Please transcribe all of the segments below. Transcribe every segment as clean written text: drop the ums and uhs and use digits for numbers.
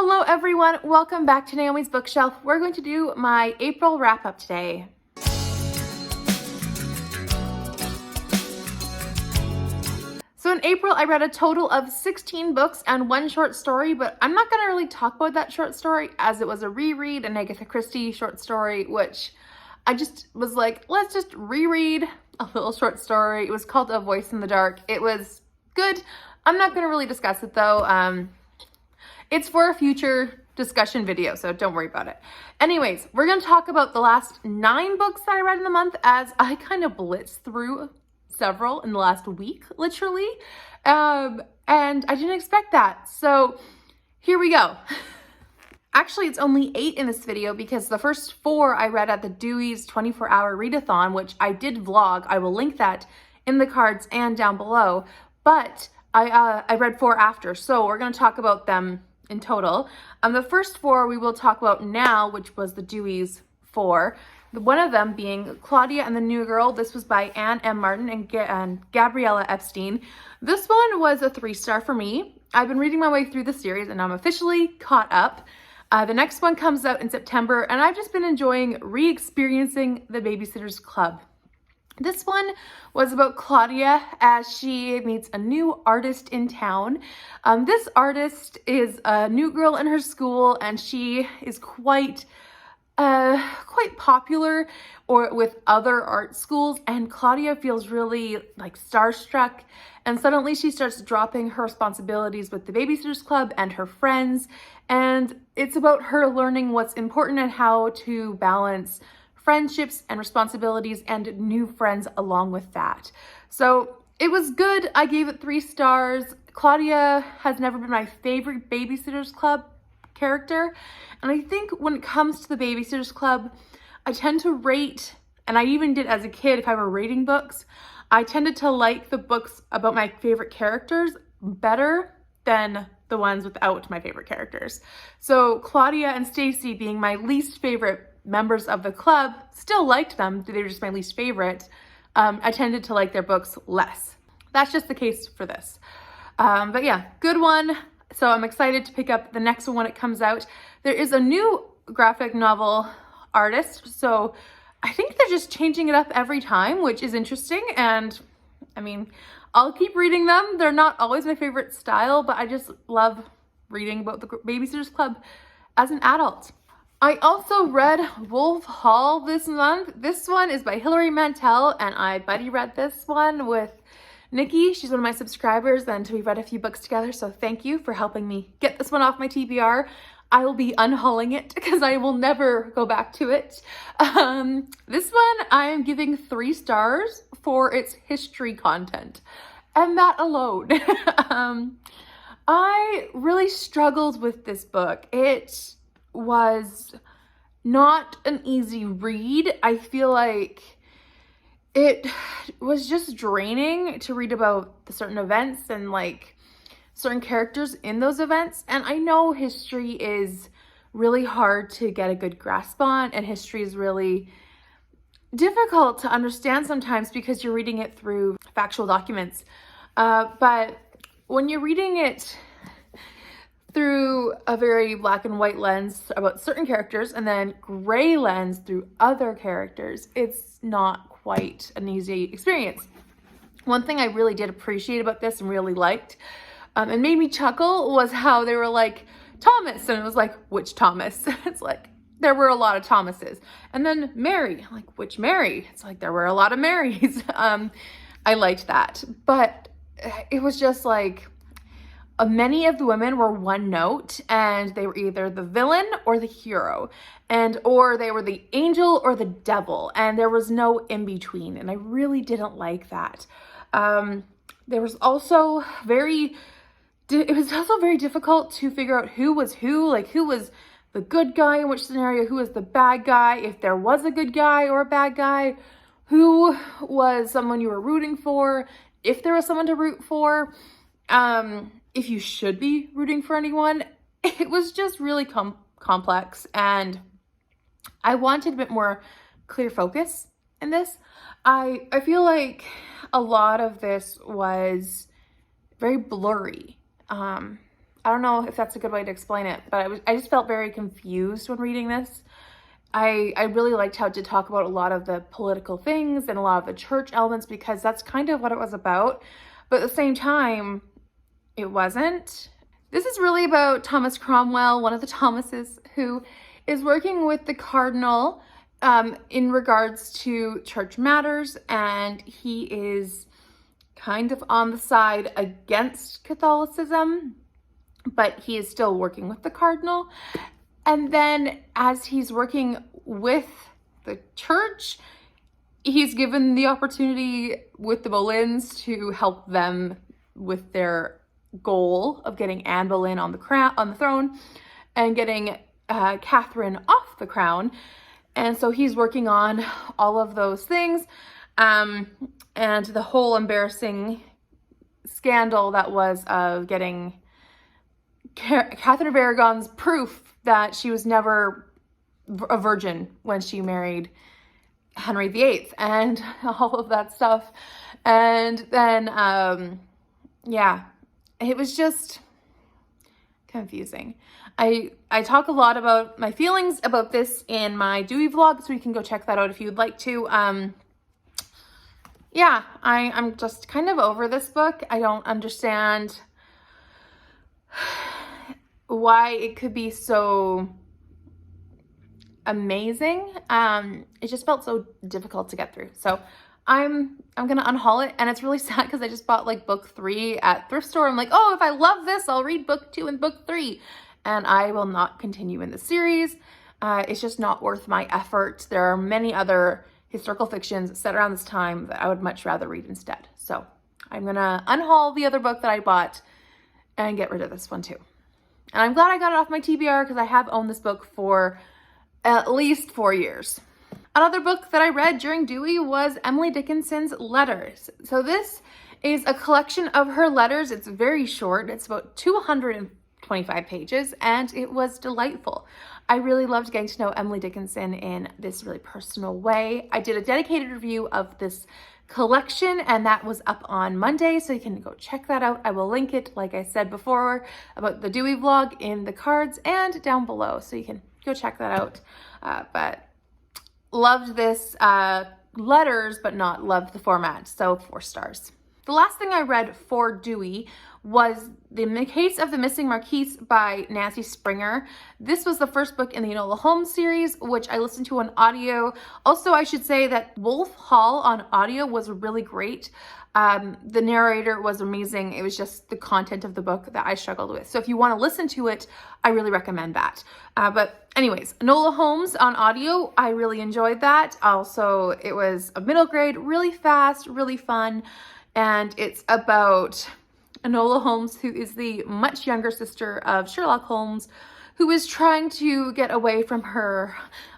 Hello everyone, welcome back to Naomi's Bookshelf. We're going to do my April wrap-up today. So in April, I read a total of 16 books and one short story, but I'm not going to really talk about that short story as it was a reread, an Agatha Christie short story, which I just was like, let's just reread a little short story. It was called A Voice in the Dark. It was good. I'm not going to really discuss it though. It's for a future discussion video, so don't worry about it. Anyways, we're going to talk about the last 9 books that I read in the month as I kind of blitzed through several in the last week, literally. And I didn't expect that. So here we go. Actually, it's only 8 in this video because the first 4 I read at the Dewey's 24-hour readathon, which I did vlog. I will link that in the cards and down below. But I read 4 after, so we're going to talk about them in total. The first 4 we will talk about now, which was the Dewey's 4. One of them being Claudia and the New Girl. This was by Anne M. Martin and Gabriela Epstien. This one was a 3-star for me. I've been reading my way through the series and I'm officially caught up. The next one comes out in September and I've just been enjoying re-experiencing the Babysitter's Club. This one was about Claudia as she meets a new artist in town. This artist is a new girl in her school and she is quite popular with other art schools, and Claudia feels really like starstruck, and suddenly she starts dropping her responsibilities with the Babysitter's Club and her friends, and it's about her learning what's important and how to balance friendships and responsibilities and new friends along with that. So it was good. I gave it 3 stars. Claudia has never been my favorite Babysitter's Club character, and I think when it comes to the Babysitter's Club, I tend to rate, and I even did as a kid if I were rating books, I tended to like the books about my favorite characters better than the ones without my favorite characters. So Claudia and Stacy being my least favorite members of the club, still liked them, they were just my least favorite. I tended to like their books less. That's just the case for this. But yeah, good one. So I'm excited to pick up the next one when it comes out. There is a new graphic novel artist, so I think they're just changing it up every time, which is interesting. And I mean, I'll keep reading them. They're not always my favorite style, but I just love reading about the Babysitter's Club as an adult. I also read Wolf Hall this month. This one is by Hilary Mantel, and I buddy read this one with Nikki. She's one of my subscribers, and we read a few books together, so thank you for helping me get this one off my TBR. I will be unhauling it because I will never go back to it. This one I am giving 3 stars for its history content, and that alone. I really struggled with this book. It was not an easy read. I feel like it was just draining to read about the certain events and like certain characters in those events. And I know history is really hard to get a good grasp on, and history is really difficult to understand sometimes because you're reading it through factual documents. But when you're reading it through a very black and white lens about certain characters and then gray lens through other characters, it's not quite an easy experience. One thing I really did appreciate about this and really liked and made me chuckle was how they were like, Thomas, and it was like, which Thomas? It's like, there were a lot of Thomases. And then Mary, like, which Mary? It's like, there were a lot of Marys. I liked that, but it was just like, many of the women were one note, and they were either the villain or the hero, or they were the angel or the devil, and there was no in between, and I really didn't like that. There was also it was also very difficult to figure out who was who, like who was the good guy in which scenario, who was the bad guy, if there was a good guy or a bad guy, who was someone you were rooting for, if there was someone to root for, if you should be rooting for anyone. It was just really complex, and I wanted a bit more clear focus in this. I feel like a lot of this was very blurry. I don't know if that's a good way to explain it, but I just felt very confused when reading this. I really liked how it did talk about a lot of the political things and a lot of the church elements, because that's kind of what it was about. But at the same time, it wasn't. This is really about Thomas Cromwell, one of the Thomases, who is working with the cardinal in regards to church matters, and he is kind of on the side against Catholicism, but he is still working with the cardinal. And then as he's working with the church, he's given the opportunity with the Boleyns to help them with their goal of getting Anne Boleyn on the throne and getting Catherine off the crown. And so he's working on all of those things. And the whole embarrassing scandal that was of getting Catherine of Aragon's proof that she was never a virgin when she married Henry VIII, and all of that stuff. And then, yeah, it was just confusing. I talk a lot about my feelings about this in my Dewey vlog, so you can go check that out if you'd like to. Yeah, I'm just kind of over this book. I don't understand why it could be so amazing. It just felt so difficult to get through. So I'm gonna unhaul it, and it's really sad because I just bought like book 3 at thrift store. I'm like, oh, if I love this, I'll read book 2 and book 3, and I will not continue in the series. It's just not worth my effort. There are many other historical fictions set around this time that I would much rather read instead. So I'm gonna unhaul the other book that I bought and get rid of this one too. And I'm glad I got it off my TBR because I have owned this book for at least 4 years. Another book that I read during Dewey was Emily Dickinson's Letters. So this is a collection of her letters. It's very short. It's about 225 pages, and it was delightful. I really loved getting to know Emily Dickinson in this really personal way. I did a dedicated review of this collection, and that was up on Monday, so you can go check that out. I will link it, like I said before, about the Dewey vlog in the cards and down below, so you can go check that out. But loved this letters, but not loved the format, so 4 stars. The last thing I read for Dewey was The Case of the Missing Marquis by Nancy Springer. This was the first book in the Enola Holmes series, which I listened to on audio. Also, I should say that Wolf Hall on audio was really great. The narrator was amazing. It was just the content of the book that I struggled with. So if you want to listen to it, I really recommend that. But anyways, Enola Holmes on audio, I really enjoyed that. Also, it was a middle grade, really fast, really fun. And it's about Enola Holmes, who is the much younger sister of Sherlock Holmes, who is trying to get away from her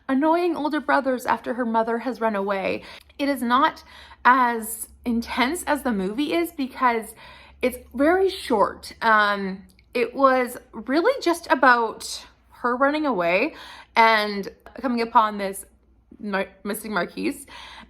annoying older brothers after her mother has run away. It is not as intense as the movie is because it's very short. It was really just about her running away and coming upon this missing Marquis.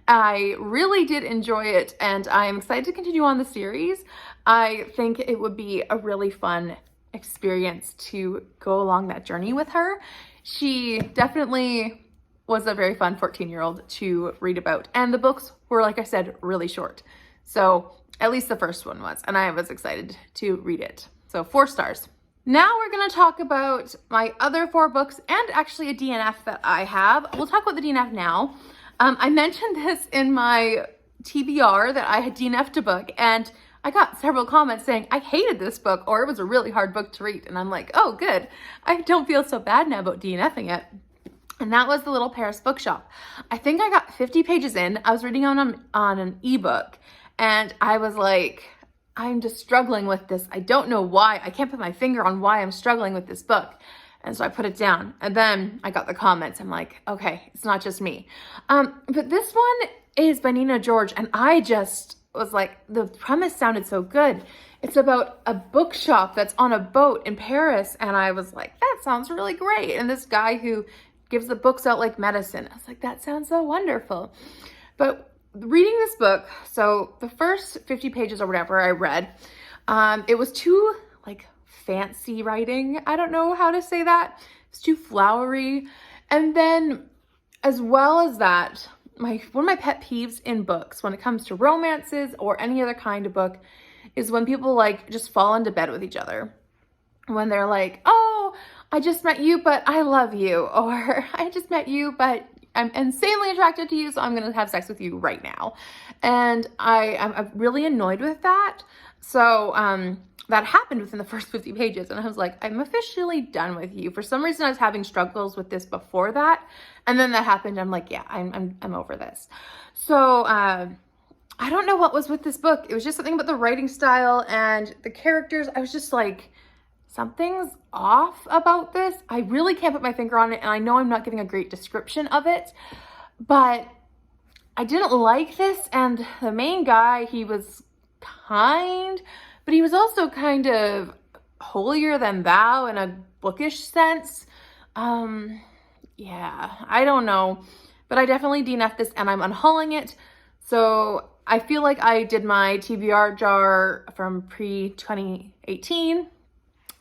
I really did enjoy it, and I'm excited to continue on the series. I think it would be a really fun experience to go along that journey with her. She definitely was a very fun 14-year-old to read about, and the books were, like I said, really short. So at least the first one was, and I was excited to read it. So 4 stars. Now we're going to talk about my other 4 books and actually a DNF that I have. We'll talk about the DNF now. I mentioned this in my TBR that I had DNF'd a book, and I got several comments saying I hated this book or it was a really hard book to read. And I'm like, oh, good. I don't feel so bad now about DNFing it. And that was The Little Paris Bookshop. I think I got 50 pages in. I was reading on an ebook, and I was like, I'm just struggling with this. I don't know why. I can't put my finger on why I'm struggling with this book. And so I put it down, and then I got the comments. I'm like, okay, it's not just me. But this one is by Nina George, and I just was like, the premise sounded so good. It's about a bookshop that's on a boat in Paris, and I was like, that sounds really great. And this guy who gives the books out like medicine. I was like, that sounds so wonderful. But reading this book, so the first 50 pages or whatever I read, it was too like fancy writing. I don't know how to say that. It's too flowery. And then as well as that, one of my pet peeves in books when it comes to romances or any other kind of book is when people like just fall into bed with each other. When they're like, oh, I just met you, but I love you. Or I just met you, but I'm insanely attracted to you, so I'm going to have sex with you right now. And I'm really annoyed with that. So that happened within the first 50 pages. And I was like, I'm officially done with you. For some reason, I was having struggles with this before that. And then that happened. I'm like, yeah, I'm over this. So I don't know what was with this book. It was just something about the writing style and the characters. I was just like, something's off about this. I really can't put my finger on it, and I know I'm not giving a great description of it, but I didn't like this. And the main guy, he was kind, but he was also kind of holier than thou in a bookish sense. Yeah, I don't know, but I definitely DNF'd this and I'm unhauling it. So I feel like I did my TBR jar from pre-2018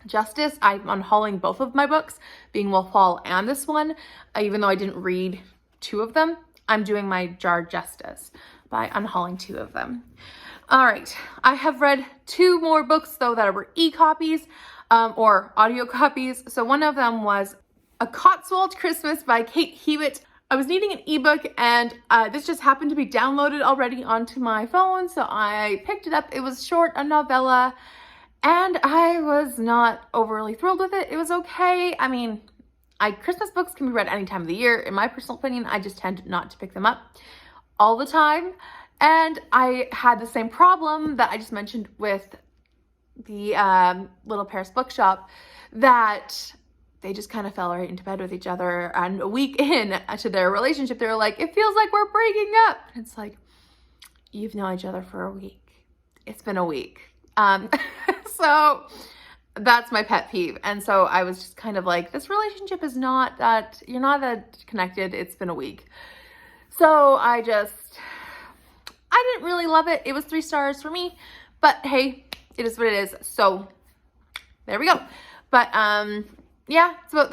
justice. I'm unhauling both of my books, being Wolf Hall and this one, even though I didn't read 2 of them. I'm doing my jar justice by unhauling 2 of them. All right, I have read 2 more books though that were e-copies or audio copies. So one of them was A Cotswolds Christmas by Kate Hewitt. I was needing an ebook, and this just happened to be downloaded already onto my phone, so I picked it up. It was short, a novella, and I was not overly thrilled with it. It was okay. I mean, Christmas books can be read any time of the year. In my personal opinion, I just tend not to pick them up all the time. And I had the same problem that I just mentioned with the Little Paris Bookshop, that they just kind of fell right into bed with each other. And a week in to their relationship, they were like, it feels like we're breaking up. And it's like, you've known each other for a week. It's been a week. So that's my pet peeve. And so I was just kind of like, this relationship is not that, you're not that connected. It's been a week. So I didn't really love it. It was 3 stars for me, but hey, it is what it is. So there we go. But yeah, it's about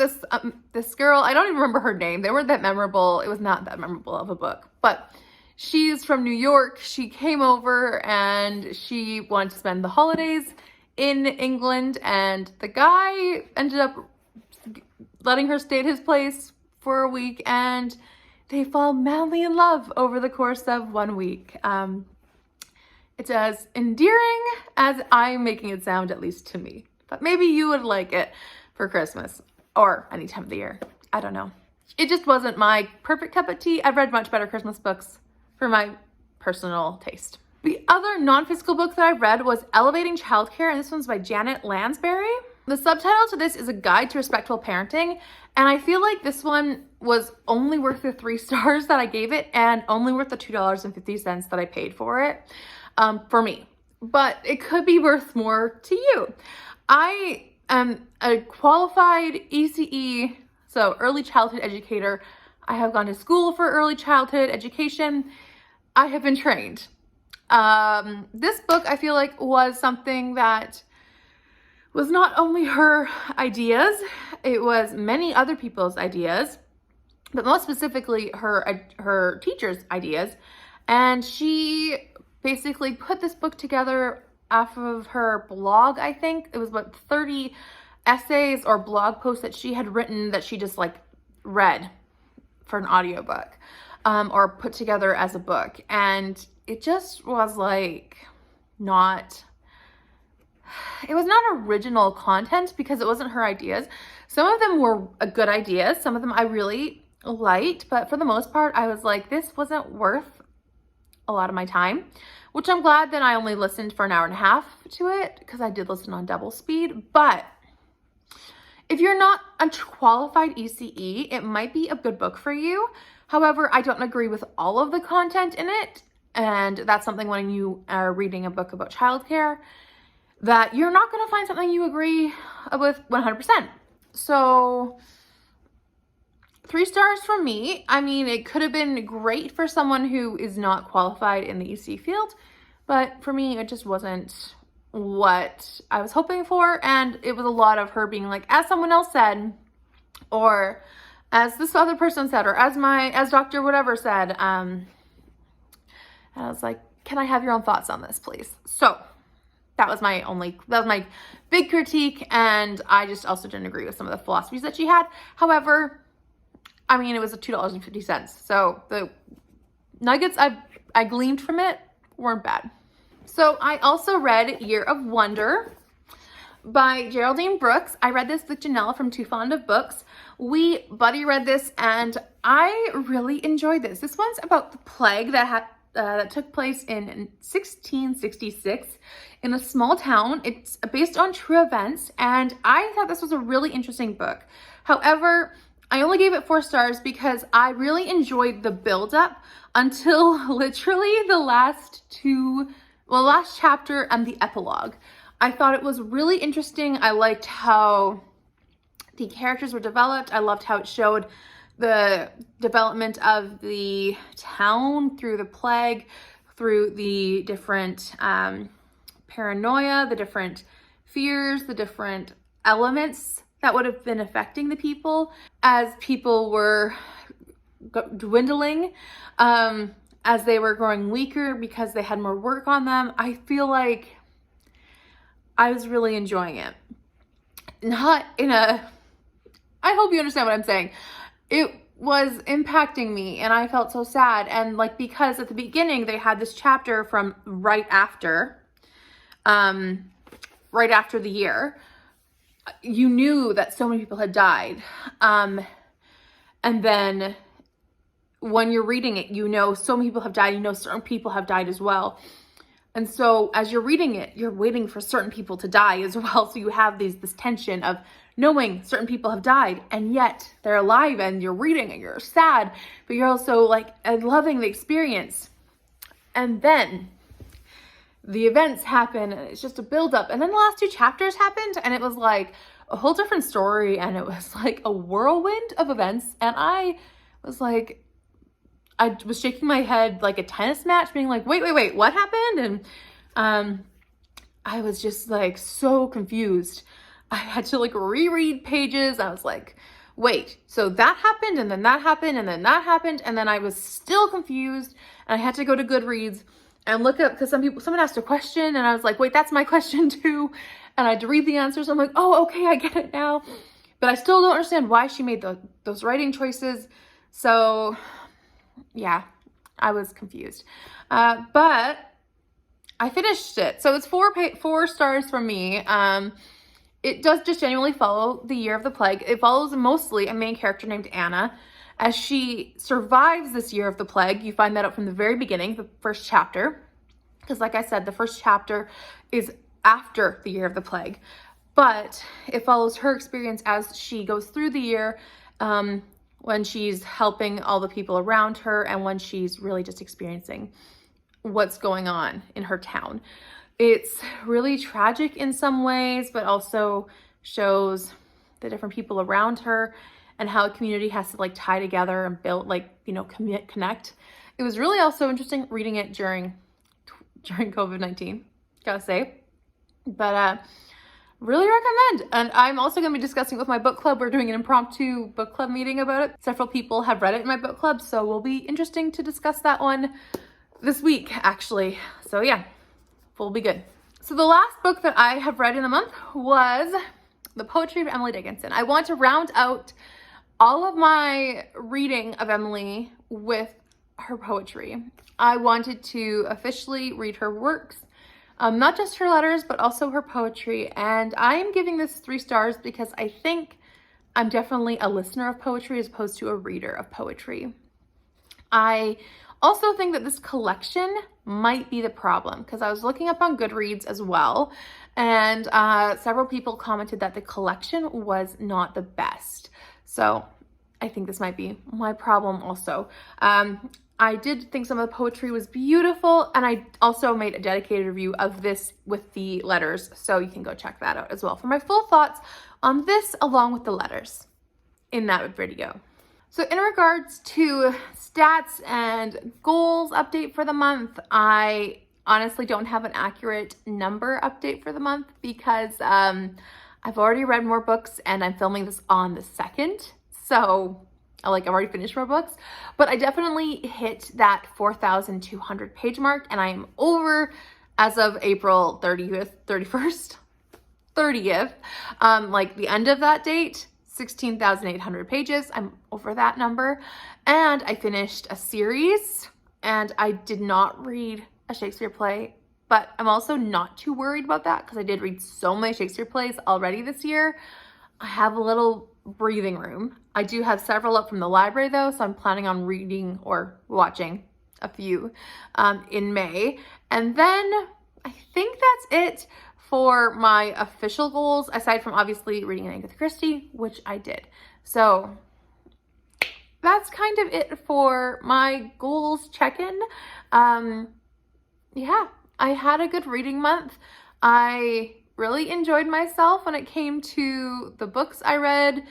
this girl. I don't even remember her name. They weren't that memorable. It was not that memorable of a book, but she's from New York. She came over and she wanted to spend the holidays in England, and the guy ended up letting her stay at his place for a week, and they fall madly in love over the course of 1 week. It's as endearing as I'm making it sound, at least to me. But maybe you would like it for Christmas or any time of the year. I don't know. It just wasn't my perfect cup of tea. I've read much better Christmas books for my personal taste. The other non-physical book that I read was Elevating Childcare, and this one's by Janet Lansbury. The subtitle to this is A Guide to Respectful Parenting, and I feel like this one was only worth the 3 stars that I gave it, and only worth the $2.50 that I paid for it, for me. But it could be worth more to you. I am a qualified ECE, so early childhood educator. I have gone to school for early childhood education. I have been trained. This book, I feel like, was something that was not only her ideas, it was many other people's ideas, but most specifically her teacher's ideas. And she basically put this book together off of her blog, I think. It was about 30 essays or blog posts that she had written that she just like read for an audiobook, or put together as a book. And it just was like it was not original content because it wasn't her ideas. Some of them were good ideas. Some of them I really liked, but for the most part, I was like, this wasn't worth a lot of my time, which I'm glad that I only listened for an hour and a half to it, because I did listen on double speed. But if you're not a qualified ECE, it might be a good book for you. However, I don't agree with all of the content in it. And that's something when you are reading a book about childcare, that you're not going to find something you agree with 100%. So 3 stars from me. I mean, it could have been great for someone who is not qualified in the EC field, but for me, it just wasn't what I was hoping for, and it was a lot of her being like, as someone else said, or as this other person said, or as Dr. whatever said. And I was like, can I have your own thoughts on this, please? So that was my big critique, and I just also didn't agree with some of the philosophies that she had. However, I mean, it was $2.50, so the nuggets I gleaned from it weren't bad. So I also read Year of Wonder by Geraldine Brooks. I read this with Janelle from Too Fond of Books. We buddy read this, and I really enjoyed this. This one's about the plague that took place in 1666 in a small town. It's based on true events, and I thought this was a really interesting book. However, I only gave it 4 stars because I really enjoyed the build-up until literally the last chapter and the epilogue. I thought it was really interesting. I liked how the characters were developed. I loved how it showed the development of the town through the plague, through the different paranoia, the different fears, the different elements that would have been affecting the people as people were dwindling, as they were growing weaker because they had more work on them. I feel like I was really enjoying it. Not in a, I hope you understand what I'm saying. It was impacting me, and I felt so sad. And like, because at the beginning they had this chapter from right after the year, you knew that so many people had died. And then when you're reading it, you know so many people have died, you know certain people have died as well. And so as you're reading it, you're waiting for certain people to die as well. So you have this tension of knowing certain people have died, and yet they're alive, and you're reading and you're sad, but you're also like loving the experience. And then the events happen, and it's just a build up. And then the last 2 chapters happened, and it was like a whole different story, and it was like a whirlwind of events. And I was like, I was shaking my head like a tennis match, being like, wait, what happened? And I was just like so confused. I had to like reread pages. I was like, wait, so that happened, and then that happened, and then that happened, and then I was still confused, and I had to go to Goodreads and look up, because someone asked a question, and I was like, wait, that's my question too, and I had to read the answers. I'm like, oh, okay, I get it now, but I still don't understand why she made those writing choices. So yeah, I was confused, but I finished it. So it's 4 stars from me. It does just genuinely follow the year of the plague. It follows mostly a main character named Anna as she survives this year of the plague. You find that out from the very beginning, the first chapter, because like I said, the first chapter is after the year of the plague, but it follows her experience as she goes through the year, when she's helping all the people around her, and when she's really just experiencing what's going on in her town. It's really tragic in some ways, but also shows the different people around her and how a community has to like tie together and build, like, you know, connect. It was really also interesting reading it during COVID-19, gotta say, but really recommend. And I'm also going to be discussing it with my book club. We're doing an impromptu book club meeting about it. Several people have read it in my book club, so we'll be interesting to discuss that one this week, actually. So yeah, will be good. So the last book that I have read in the month was the poetry of Emily Dickinson. I want to round out all of my reading of Emily with her poetry. I wanted to officially read her works, not just her letters, but also her poetry. And I am giving this 3 stars because I think I'm definitely a listener of poetry as opposed to a reader of poetry. I also think that this collection might be the problem, because I was looking up on Goodreads as well, and several people commented that the collection was not the best. So I think this might be my problem also. I did think some of the poetry was beautiful, and I also made a dedicated review of this with the letters, so you can go check that out as well for my full thoughts on this along with the letters in that video. So in regards to stats and goals update for the month, I honestly don't have an accurate number update for the month because I've already read more books and I'm filming this on the 2nd. So like I've already finished more books, but I definitely hit that 4,200 page mark and I'm over as of April 30th, 31st, 30th, like the end of that date, 16,800 pages. I'm over that number. And I finished a series and I did not read a Shakespeare play, but I'm also not too worried about that because I did read so many Shakespeare plays already this year. I have a little breathing room. I do have several up from the library though, so I'm planning on reading or watching a few in May. And then I think that's it for my official goals, aside from obviously reading Agatha Christie, which I did. So that's kind of it for my goals check-in. Yeah, I had a good reading month. I really enjoyed myself when it came to the books I read.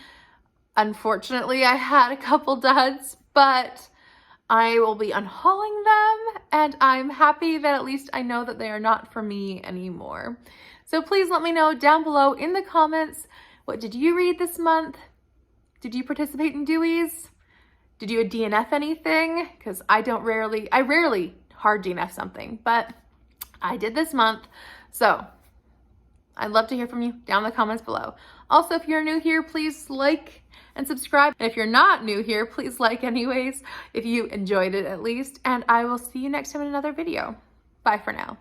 Unfortunately, I had a couple duds, but I will be unhauling them and I'm happy that at least I know that they are not for me anymore. So please let me know down below in the comments, what did you read this month? Did you participate in Dewey's? Did you DNF anything? Because I rarely hard DNF something, but I did this month. So I'd love to hear from you down in the comments below. Also, if you're new here, please like and subscribe. And if you're not new here, please like anyways, if you enjoyed it at least. And I will see you next time in another video. Bye for now.